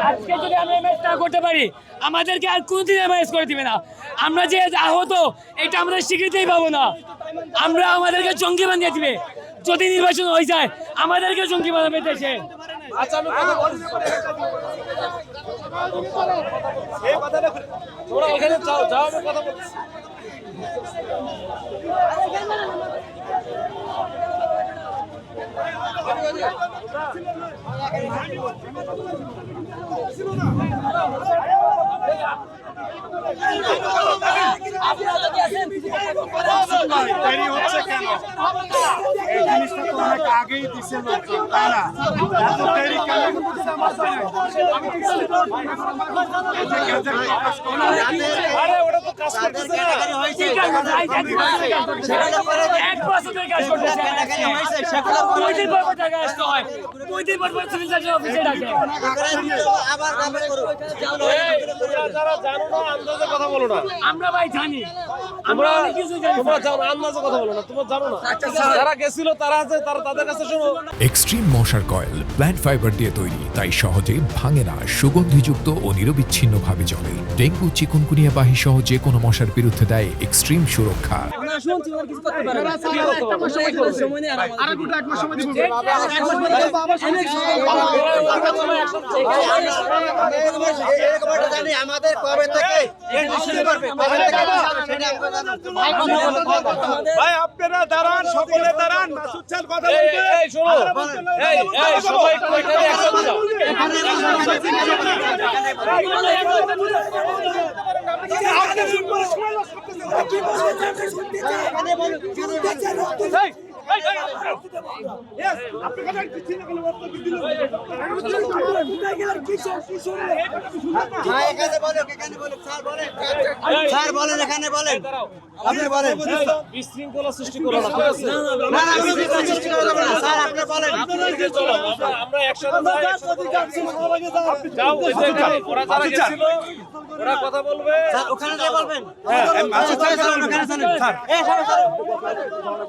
আজকে যদি আমরা এমএস না করতে পারি আমাদেরকে আর কোনদিন এমএস করে দিবে না। আমরা যে আহত এটা আমরা স্বীকৃতিই পাবো না। আমরা আমাদেরকে জঙ্গি বানিয়ে দিবে যদি নির্বাচন হয়ে যায়, আমাদেরকে জঙ্গি বানাবে দেশে। আচ্ছা আমি কথা বলছি, এই কথাটা তোমরা ওখানে যাও যাও, আমি কথা বলছি। দেরি হচ্ছে কেন? এই জিনিসটা তো অনেক আগেই দিছে লোকজন, তাই না? এত দেরি কেন করতেছে আমার জানা নেই। এই যে গেজেট প্রকাশ করলো, আরে ওটা তো কাজ করতেছে না। এক বছরের কাজ করতেছে, কয়দিন পর পর টাকা আসতে হয়, কয়দিন পর পর সিভিল সার্জন অফিসে ডাকে। এই, তোমরা যারা জানো না আন্দাজে কথা বলো না। আমরা ভাই জানি, আমরা অনেক কিছু জানি। তোমরা জানো, আন্দাজে কথা বলো না, তোমরা জানো না। যারা গেছিল তারা আছে, তারা তাদের কাছে শোনো। এক্সট্রিম মশার কয়েল প্ল্যান্ট ফাইবার দিয়ে তৈরি, তাই সহজে ভাঙে না, সুগন্ধিযুক্ত ও নিরবিচ্ছিন্নভাবে জ্বলে। ডেঙ্গু, চিকুনগুনিয়া বাহি সহ যে কোনো মশার বিরুদ্ধে দেয় এক্সট্রিম সুরক্ষা। আমাদের কবে থেকে ভাই আপনারা দাঁড়ান, সকলে দাঁড়ান, মাসুদ স্যার কথা এই বলবে। এই শোনো, এই এই সবাই একটু এখানে একসাথে যাও। স্যার বলেন, এখানে বলেন, আপনি বলেন। বিশৃঙ্খলা সৃষ্টি করো না, ঠিক আছে? না না, বিশৃঙ্খলা সৃষ্টি করা যাবে না। স্যার আপনি বলেন। চলো, আমরা একসাথে যাই, যাও, ওই যে যাও। ওরা যারা গেছিল ওরা কথা বলবে। স্যার ওখানে যে বলবেন। মাসুদ স্যার কথা বলবে। ওখানে চলেন। এই, স্যার